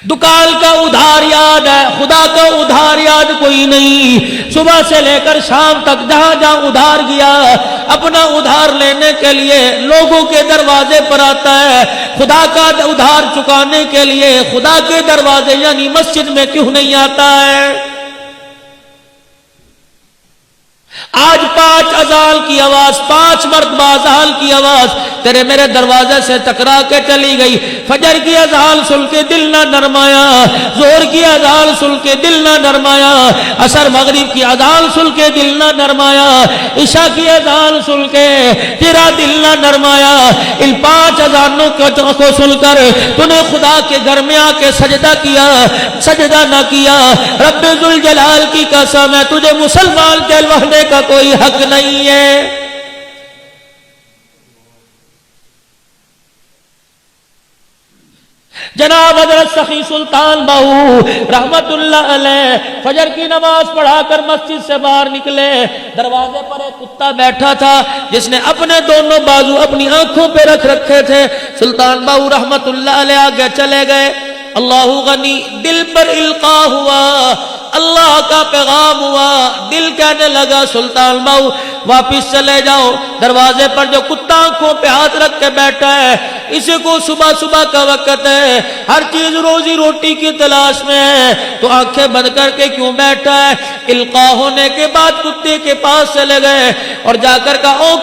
دکان کا ادھار یاد ہے، خدا کا ادھار یاد کوئی نہیں۔ صبح سے لے کر شام تک جہاں جہاں ادھار گیا اپنا ادھار لینے کے لیے لوگوں کے دروازے پر آتا ہے، خدا کا ادھار چکانے کے لیے خدا کے دروازے یعنی مسجد میں کیوں نہیں آتا ہے؟ آج 5 اذان کی آواز، 5 مرتبہ اذان کی آواز تیرے میرے دروازے سے ٹکرا کے چلی گئی۔ فجر کی اذان سن کے دل نہ نرمایا، ظہر کی اذان سن کے دل نہ نرمایا، عصر مغرب کی اذان سن کے دل نہ نرمایا، عشاء کی اذان سن کے تیرا دل نہ نرمایا۔ ان 5 اذانوں کو سن کر تو نے خدا کے گھر میں آ کے سجدہ کیا، سجدہ نہ کیا۔ رب ذوالجلال کی قسم ہے تجھے مسلمان کہلوانے کا کوئی حق نہیں ہے۔ جناب حضرت سخی سلطان باہو رحمت اللہ علیہ فجر کی نماز پڑھا کر مسجد سے باہر نکلے، دروازے پر ایک کتا بیٹھا تھا جس نے اپنے دونوں بازو اپنی آنکھوں پہ رکھ رکھے تھے۔ سلطان باہو رحمت اللہ علیہ آگے چلے گئے، اللہ غنی، دل پر القاء ہوا، اللہ کا پیغام ہوا، دل کہنے لگا سلطان باہو واپس چلے جاؤ۔ دروازے پر جو کتا آنکھوں پہ ہاتھ رکھ کے بیٹھا ہے اسی کو صبح صبح کا وقت ہے، ہر چیز روزی روٹی کی تلاش میں ہے، تو آنکھیں بند کر کے کیوں بیٹھا ہے؟ القاء ہونے کے بعد کتے کے پاس چلے گئے اور جا کر کہا او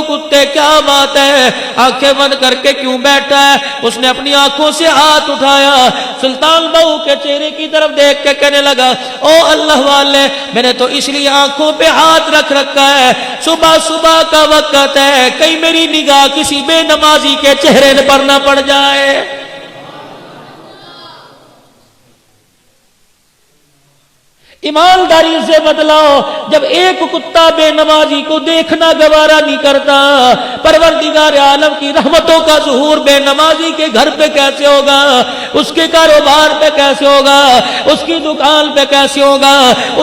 کتے کیا بات ہے، آنکھیں بند کر کے کیوں بیٹھا ہے؟ اس نے اپنی آنکھوں سے ہاتھ اٹھایا، سلطان باہو کے چہرے کی طرف دیکھ کے کہنے لگا او اللہ والے، میں نے تو اس لیے آنکھوں پہ ہاتھ رکھ رکھا ہے، صبح صبح کا وقت ہے، کہیں میری نگاہ کسی بے نمازی کے چہرے پر نہ پڑ جائے۔ ایمانداری سے بتلاؤ، جب ایک کتا بے نمازی کو دیکھنا گوارا نہیں کرتا، پروردگار عالم کی رحمتوں کا ظہور بے نمازی کے گھر پہ کیسے ہوگا؟ اس کے کاروبار پہ کیسے ہوگا؟ اس کی دکان پہ کیسے ہوگا؟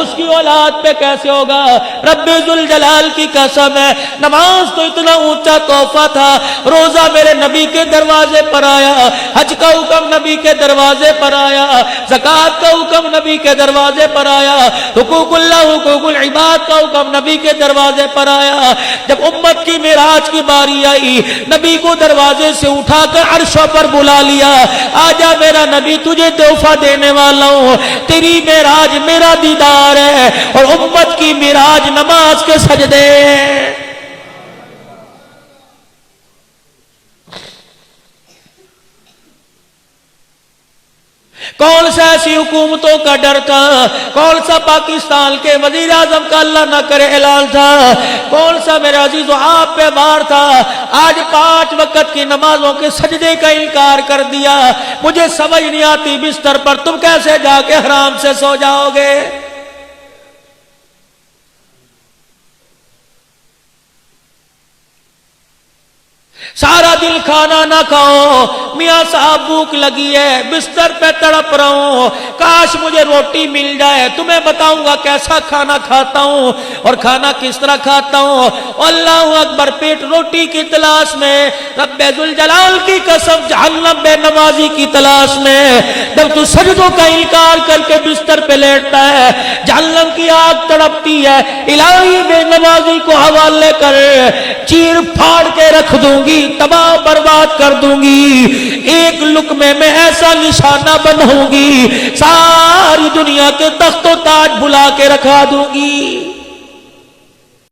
اس کی اولاد پہ کیسے ہوگا؟ رب ذوالجلال کی قسم ہے نماز تو اتنا اونچا تحفہ تھا، روزہ میرے نبی کے دروازے پر آیا، حج کا حکم نبی کے دروازے پر آیا، زکوٰۃ کا حکم نبی کے دروازے پر آیا، حقوق اللہ حقوق العباد کا حکم نبی کے دروازے پر آیا۔ جب امت کی معراج کی باری آئی نبی کو دروازے سے اٹھا کر عرشوں پر بلا لیا، آجا میرا نبی تجھے تحفہ دینے والا ہوں، تیری معراج میرا دیدار ہے اور امت کی معراج نماز کے سجدے ہیں۔ کون سا ایسی حکومتوں کا ڈر تھا؟ کون سا پاکستان کے وزیر اعظم کا اللہ نہ کرے اعلان تھا؟ کون سا میرے عزیز آپ پہ بار تھا؟ آج 5 وقت کی نمازوں کے سجدے کا انکار کر دیا۔ مجھے سمجھ نہیں آتی بستر پر تم کیسے جا کے حرام سے سو جاؤ گے؟ سارا دن کھانا نہ کھاؤ، میاں صاحب بھوک لگی ہے، بستر پہ تڑپ رہا ہوں، کاش مجھے روٹی مل جائے، تمہیں بتاؤں گا کیسا کھانا کھاتا ہوں اور کھانا کس طرح کھاتا ہوں۔ اللہ اکبر، پیٹ روٹی کی تلاش میں، رب ذوالجلال کی قسم جہنم بے نمازی کی تلاش میں، جب تو سجدوں کا انکار کر کے بستر پہ لیٹتا ہے جہنم کی آگ تڑپتی ہے، الہی بے نمازی کو حوالے کر، چیر پھاڑ کے رکھ دوں گی، تباہ برباد کر دوں گی، ایک لقمے میں ایسا نشانہ بناؤں گی، ساری دنیا کے تخت و تاج بلا کے رکھا دوں گی۔